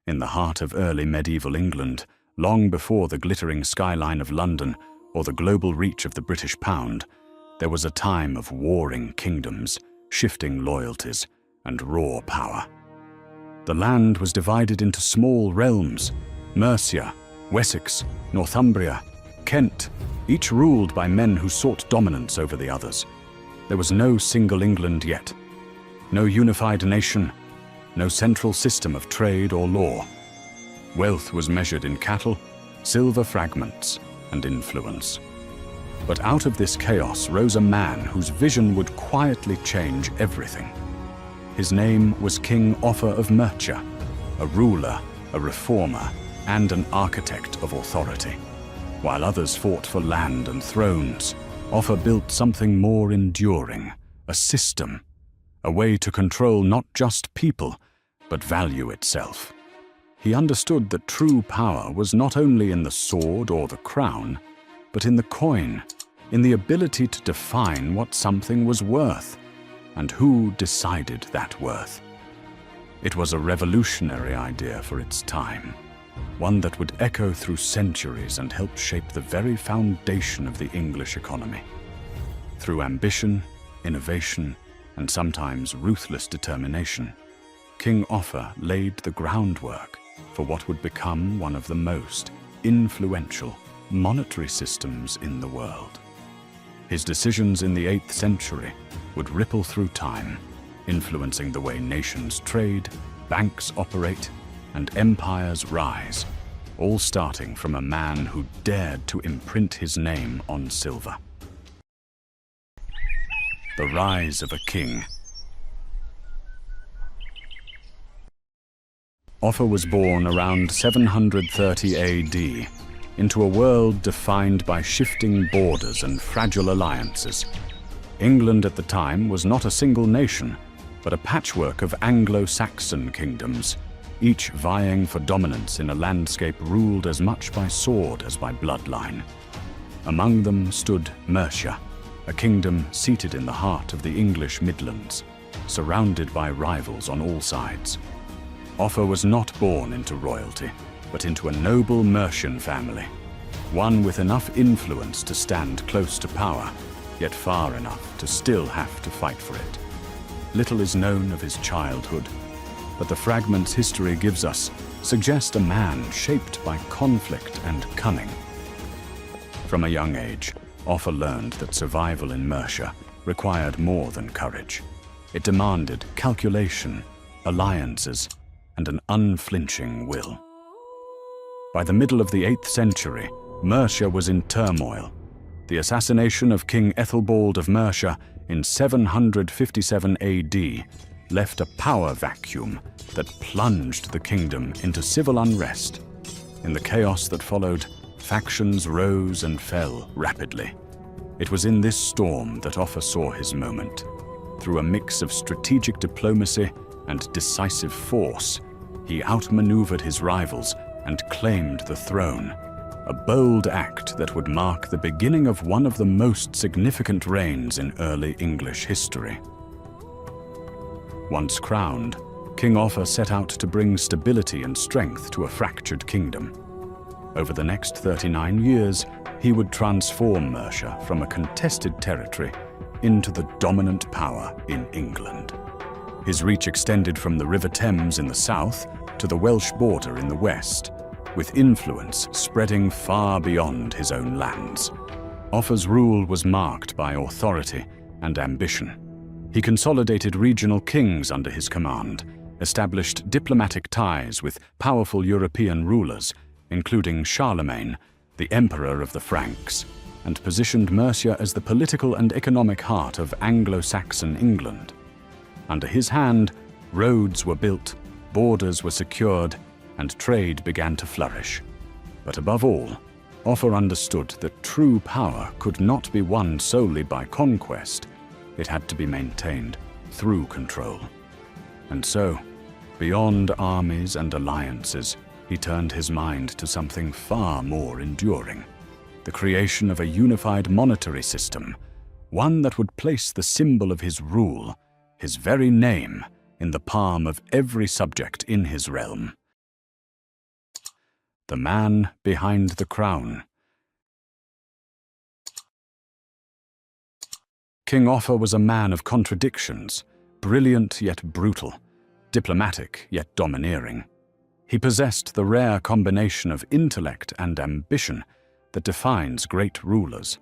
In the heart of early medieval England, long before the glittering skyline of London or the global reach of the British pound, there was a time of warring kingdoms, shifting loyalties, and raw power. The land was divided into small realms: Mercia, Wessex, Northumbria, Kent, each ruled by men who sought dominance over the others. There was no single England yet, no unified nation, no central system of trade or law. Wealth was measured in cattle, silver fragments, and influence. But out of this chaos rose a man whose vision would quietly change everything. His name was King Offa of Mercia, a ruler, a reformer, and an architect of authority. While others fought for land and thrones, Offa built something more enduring, a system, a way to control not just people, but value itself. He understood that true power was not only in the sword or the crown, but in the coin, in the ability to define what something was worth, and who decided that worth. It was a revolutionary idea for its time, one that would echo through centuries and help shape the very foundation of the English economy. Through ambition, innovation, and sometimes ruthless determination, King Offa laid the groundwork for what would become one of the most influential monetary systems in the world. His decisions in the 8th century would ripple through time, influencing the way nations trade, banks operate, and empires rise, all starting from a man who dared to imprint his name on silver. The rise of a king. Offa was born around 730 AD into a world defined by shifting borders and fragile alliances. England at the time was not a single nation, but a patchwork of Anglo-Saxon kingdoms, each vying for dominance in a landscape ruled as much by sword as by bloodline. Among them stood Mercia, a kingdom seated in the heart of the English Midlands, surrounded by rivals on all sides. Offa was not born into royalty, but into a noble Mercian family, one with enough influence to stand close to power, yet far enough to still have to fight for it. Little is known of his childhood, but the fragments history gives us suggest a man shaped by conflict and cunning. From a young age, Offa learned that survival in Mercia required more than courage. It demanded calculation, alliances, and an unflinching will. By the middle of the 8th century, Mercia was in turmoil. The assassination of King Ethelbald of Mercia in 757 AD left a power vacuum that plunged the kingdom into civil unrest. In the chaos that followed, factions rose and fell rapidly. It was in this storm that Offa saw his moment. Through a mix of strategic diplomacy and decisive force, he outmaneuvered his rivals and claimed the throne, a bold act that would mark the beginning of one of the most significant reigns in early English history. Once crowned, King Offa set out to bring stability and strength to a fractured kingdom. Over the next 39 years, he would transform Mercia from a contested territory into the dominant power in England. His reach extended from the River Thames in the south to the Welsh border in the west, with influence spreading far beyond his own lands. Offa's rule was marked by authority and ambition. He consolidated regional kings under his command, established diplomatic ties with powerful European rulers, including Charlemagne, the emperor of the Franks, and positioned Mercia as the political and economic heart of Anglo-Saxon England. Under his hand, roads were built, borders were secured, and trade began to flourish. But above all, Offa understood that true power could not be won solely by conquest. It had to be maintained through control. And so, beyond armies and alliances, he turned his mind to something far more enduring: the creation of a unified monetary system, one that would place the symbol of his rule, his very name, in the palm of every subject in his realm. the man behind the crown. King Offa was a man of contradictions, brilliant yet brutal, diplomatic yet domineering. He possessed the rare combination of intellect and ambition that defines great rulers,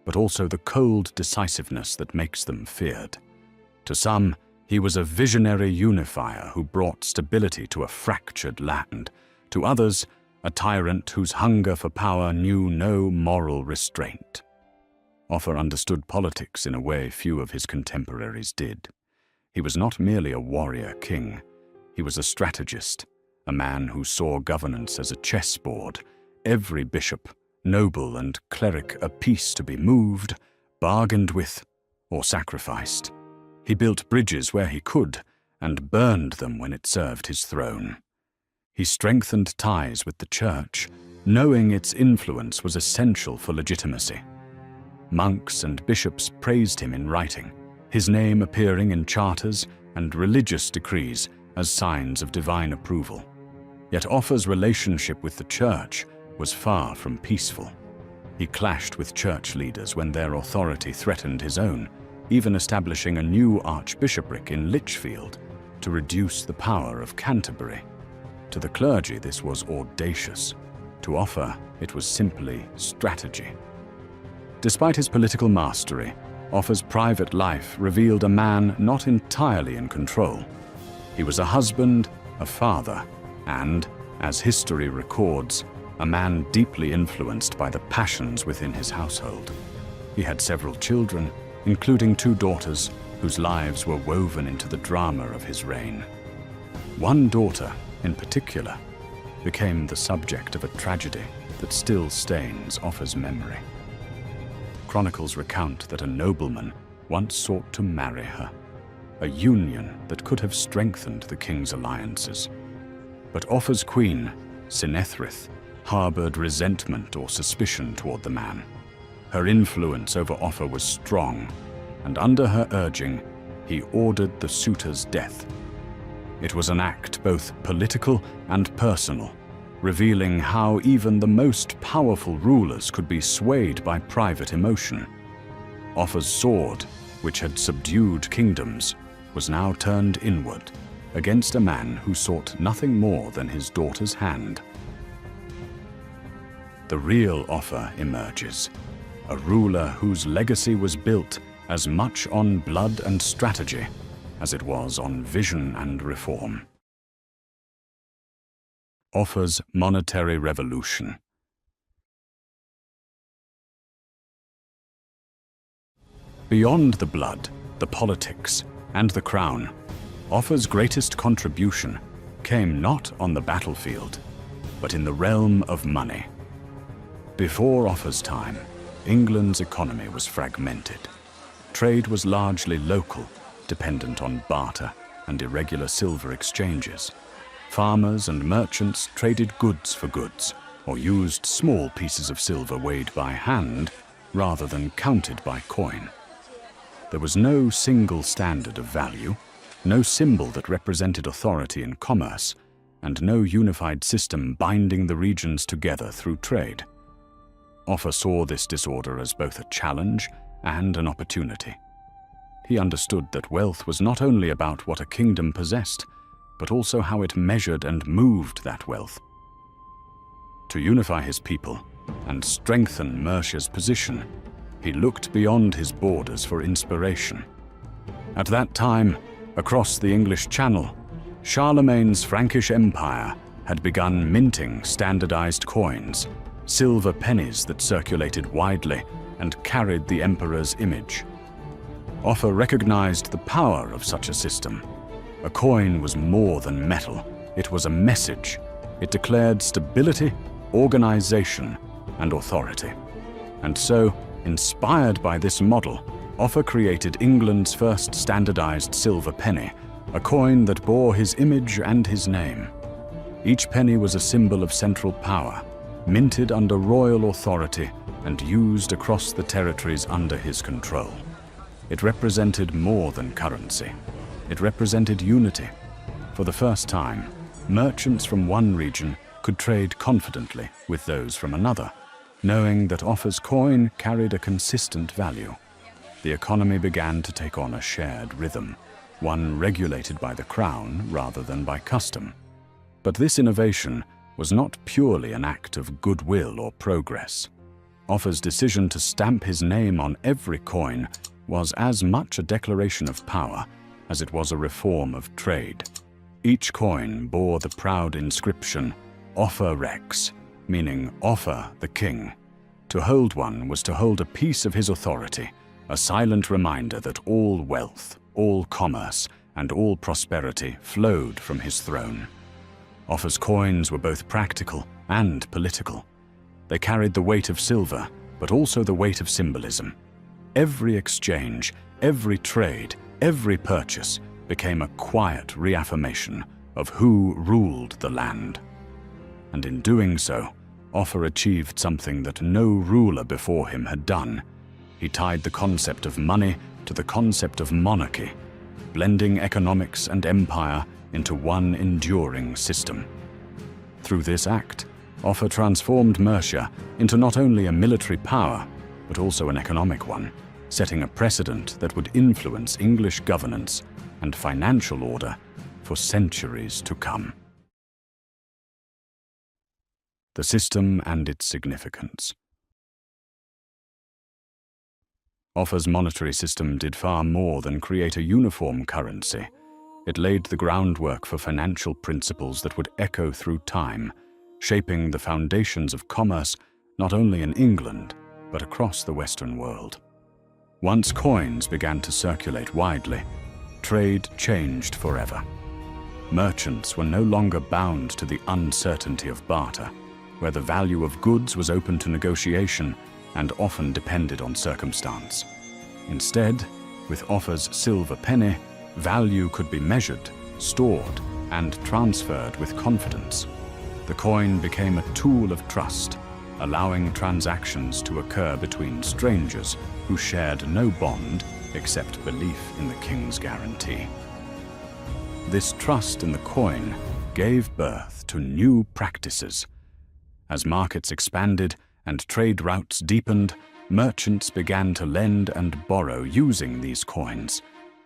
but also the cold decisiveness that makes them feared. To some, he was a visionary unifier who brought stability to a fractured land. To others, a tyrant whose hunger for power knew no moral restraint. Offa understood politics in a way few of his contemporaries did. He was not merely a warrior king. He was a strategist, a man who saw governance as a chessboard, every bishop, noble and cleric a piece to be moved, bargained with, or sacrificed. He built bridges where he could, and burned them when it served his throne. He strengthened ties with the church, knowing its influence was essential for legitimacy. Monks and bishops praised him in writing, his name appearing in charters and religious decrees as signs of divine approval. Yet Offa's relationship with the church was far from peaceful. He clashed with church leaders when their authority threatened his own, even establishing a new archbishopric in Lichfield to reduce the power of Canterbury. To the clergy, this was audacious. To Offa, it was simply strategy. Despite his political mastery, Offa's private life revealed a man not entirely in control. He was a husband, a father, and, as history records, a man deeply influenced by the passions within his household. He had several children, including 2 daughters, whose lives were woven into the drama of his reign. One daughter, in particular, became the subject of a tragedy that still stains Offa's memory. Chronicles recount that a nobleman once sought to marry her, a union that could have strengthened the king's alliances. But Offa's queen, Sinethrith, harbored resentment or suspicion toward the man. Her influence over Offa was strong, and under her urging, he ordered the suitor's death. It was an act both political and personal, revealing how even the most powerful rulers could be swayed by private emotion. Offa's sword, which had subdued kingdoms, was now turned inward against a man who sought nothing more than his daughter's hand. The real Offa emerges, a ruler whose legacy was built as much on blood and strategy as it was on vision and reform. Offa's monetary revolution. Beyond the blood, the politics, and the crown, Offa's greatest contribution came not on the battlefield, but in the realm of money. Before Offa's time, England's economy was fragmented. Trade was largely local, dependent on barter and irregular silver exchanges. Farmers and merchants traded goods for goods, or used small pieces of silver weighed by hand rather than counted by coin. There was no single standard of value, no symbol that represented authority in commerce, and no unified system binding the regions together through trade. Offa saw this disorder as both a challenge and an opportunity. He understood that wealth was not only about what a kingdom possessed, but also how it measured and moved that wealth. To unify his people and strengthen Mercia's position, he looked beyond his borders for inspiration. At that time, across the English Channel, Charlemagne's Frankish Empire had begun minting standardized coins, silver pennies that circulated widely and carried the emperor's image. Offa recognized the power of such a system. A coin was more than metal. It was a message. It declared stability, organization, and authority. And so, inspired by this model, Offa created England's first standardized silver penny, a coin that bore his image and his name. Each penny was a symbol of central power, minted under royal authority and used across the territories under his control. It represented more than currency. It represented unity. For the first time, merchants from one region could trade confidently with those from another, knowing that Offa's coin carried a consistent value. The economy began to take on a shared rhythm, one regulated by the crown rather than by custom. But this innovation was not purely an act of goodwill or progress. Offa's decision to stamp his name on every coin was as much a declaration of power as it was a reform of trade. Each coin bore the proud inscription, OFFA REX, meaning Offa the King. To hold one was to hold a piece of his authority, a silent reminder that all wealth, all commerce, and all prosperity flowed from his throne. Offa's coins were both practical and political. They carried the weight of silver, but also the weight of symbolism. Every exchange, every trade, every purchase became a quiet reaffirmation of who ruled the land. And in doing so, Offa achieved something that no ruler before him had done. He tied the concept of money to the concept of monarchy, blending economics and empire into one enduring system. Through this act, Offa transformed Mercia into not only a military power, but also an economic one, setting a precedent that would influence English governance and financial order for centuries to come. The system and its significance. Offa's monetary system did far more than create a uniform currency. It laid the groundwork for financial principles that would echo through time, shaping the foundations of commerce not only in England, but across the Western world. Once coins began to circulate widely, trade changed forever. Merchants were no longer bound to the uncertainty of barter, where the value of goods was open to negotiation and often depended on circumstance. Instead, with Offa's silver penny, value could be measured, stored, and transferred with confidence. The coin became a tool of trust, allowing transactions to occur between strangers who shared no bond except belief in the king's guarantee. This trust in the coin gave birth to new practices. As markets expanded and trade routes deepened, merchants began to lend and borrow using these coins,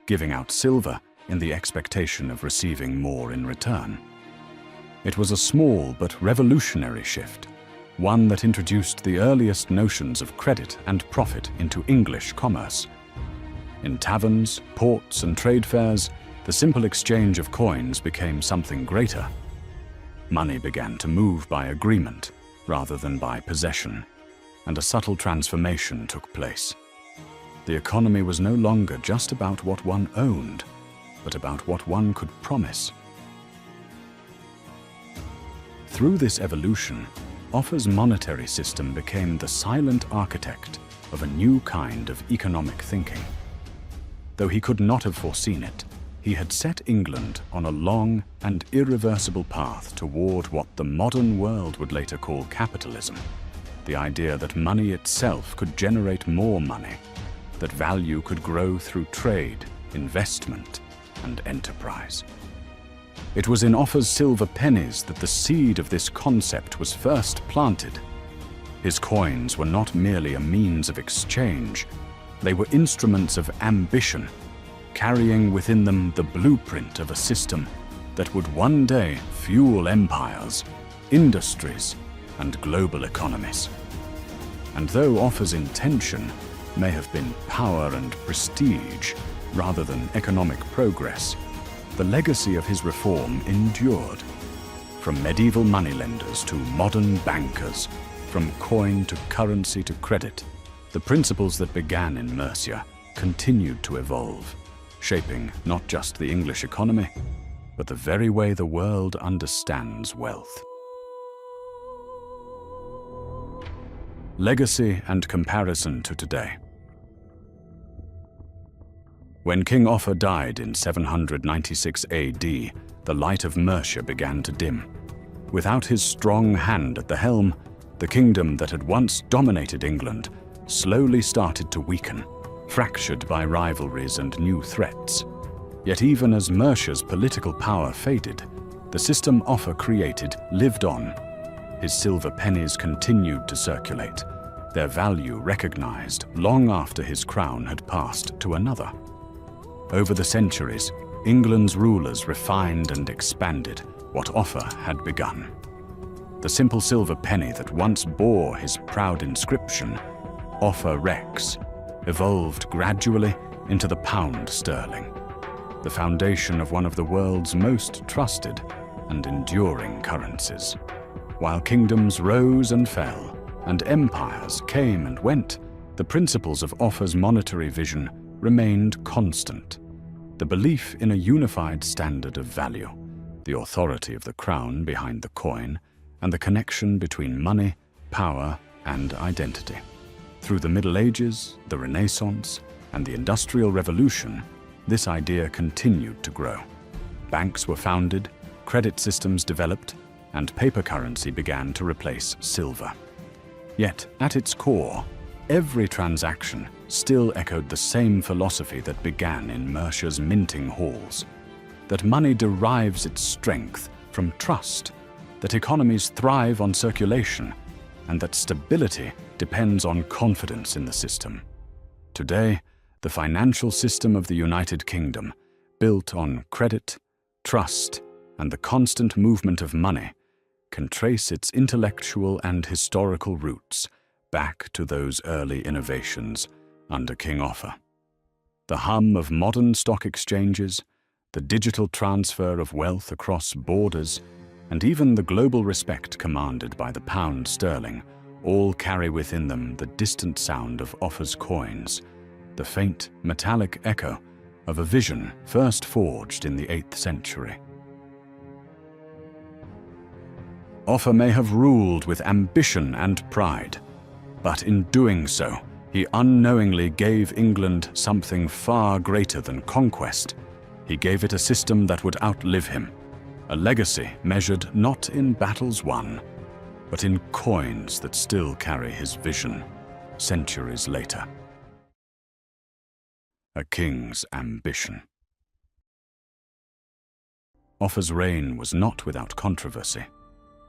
giving out silver in the expectation of receiving more in return. It was a small but revolutionary shift, one that introduced the earliest notions of credit and profit into English commerce. In taverns, ports, and trade fairs, the simple exchange of coins became something greater. Money began to move by agreement rather than by possession, and a subtle transformation took place. The economy was no longer just about what one owned, but about what one could promise. Through this evolution, Offa's monetary system became the silent architect of a new kind of economic thinking. Though he could not have foreseen it, he had set England on a long and irreversible path toward what the modern world would later call capitalism, the idea that money itself could generate more money, that value could grow through trade, investment, and enterprise. It was in Offa's silver pennies that the seed of this concept was first planted. His coins were not merely a means of exchange, they were instruments of ambition, carrying within them the blueprint of a system that would one day fuel empires, industries, and global economies. And though Offa's intention may have been power and prestige rather than economic progress, the legacy of his reform endured. From medieval moneylenders to modern bankers, from coin to currency to credit, the principles that began in Mercia continued to evolve, shaping not just the English economy, but the very way the world understands wealth. Legacy and comparison to today. When King Offa died in 796 AD, the light of Mercia began to dim. Without his strong hand at the helm, the kingdom that had once dominated England slowly started to weaken, fractured by rivalries and new threats. Yet even as Mercia's political power faded, the system Offa created lived on, His silver pennies continued to circulate, their value recognized long after his crown had passed to another. Over the centuries, England's rulers refined and expanded what Offa had begun. The simple silver penny that once bore his proud inscription, OFFA REX, evolved gradually into the pound sterling, the foundation of one of the world's most trusted and enduring currencies. While kingdoms rose and fell, and empires came and went, the principles of Offa's monetary vision remained constant. The belief in a unified standard of value, the authority of the crown behind the coin, and the connection between money, power, and identity. Through the Middle Ages, the Renaissance, and the Industrial Revolution, this idea continued to grow. Banks were founded, credit systems developed, and paper currency began to replace silver. Yet, at its core, every transaction still echoed the same philosophy that began in Mercia's minting halls: that money derives its strength from trust, that economies thrive on circulation, and that stability depends on confidence in the system. Today, the financial system of the United Kingdom, built on credit, trust, and the constant movement of money, can trace its intellectual and historical roots back to those early innovations under King Offa. The hum of modern stock exchanges, the digital transfer of wealth across borders, and even the global respect commanded by the pound sterling all carry within them the distant sound of Offa's coins, the faint metallic echo of a vision first forged in the 8th century. Offa may have ruled with ambition and pride, but in doing so, he unknowingly gave England something far greater than conquest. He gave it a system that would outlive him, a legacy measured not in battles won, but in coins that still carry his vision centuries later. A king's ambition. Offa's reign was not without controversy.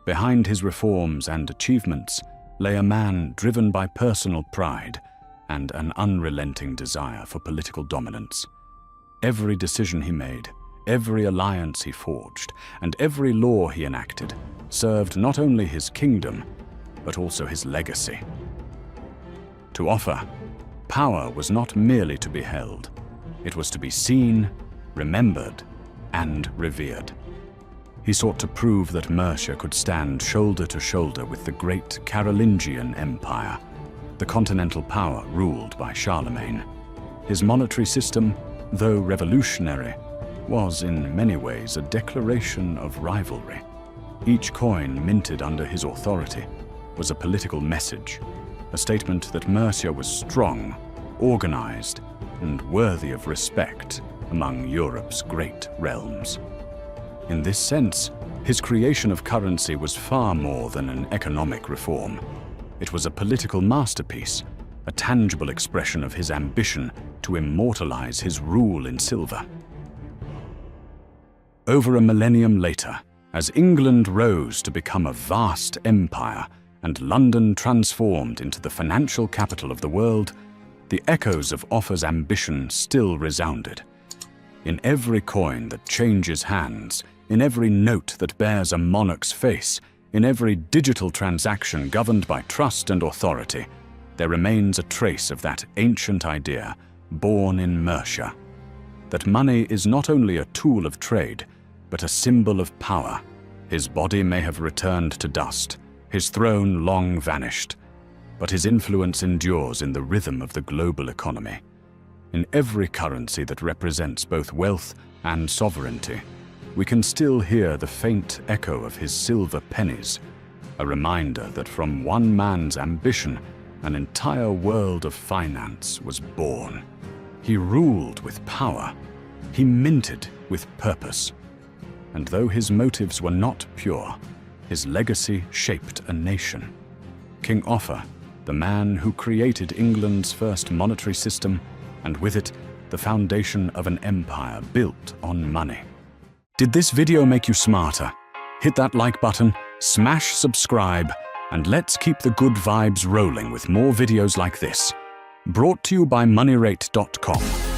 Behind his reforms and achievements lay a man driven by personal pride and an unrelenting desire for political dominance. Every decision he made, every alliance he forged, and every law he enacted served not only his kingdom, but also his legacy. To Offa, power was not merely to be held. It was to be seen, remembered, and revered. He sought to prove that Mercia could stand shoulder to shoulder with the great Carolingian Empire, the continental power ruled by Charlemagne. His monetary system, though revolutionary, was in many ways a declaration of rivalry. Each coin minted under his authority was a political message, a statement that Mercia was strong, organized, and worthy of respect among Europe's great realms. In this sense, his creation of currency was far more than an economic reform. It was a political masterpiece, a tangible expression of his ambition to immortalize his rule in silver. Over a millennium later, as England rose to become a vast empire and London transformed into the financial capital of the world, the echoes of Offa's ambition still resounded. In every coin that changes hands, in every note that bears a monarch's face, in every digital transaction governed by trust and authority, there remains a trace of that ancient idea born in Mercia, that money is not only a tool of trade, but a symbol of power. His body may have returned to dust, his throne long vanished, but his influence endures in the rhythm of the global economy. In every currency that represents both wealth and sovereignty, we can still hear the faint echo of his silver pennies, a reminder that from one man's ambition, an entire world of finance was born. He ruled with power. He minted with purpose. And though his motives were not pure, his legacy shaped a nation. King Offa, the man who created England's first monetary system, and with it, the foundation of an empire built on money. Did this video make you smarter? Hit that like button, Smash subscribe, and let's keep the good vibes rolling with more videos like this. Brought to you by moneyrate.com.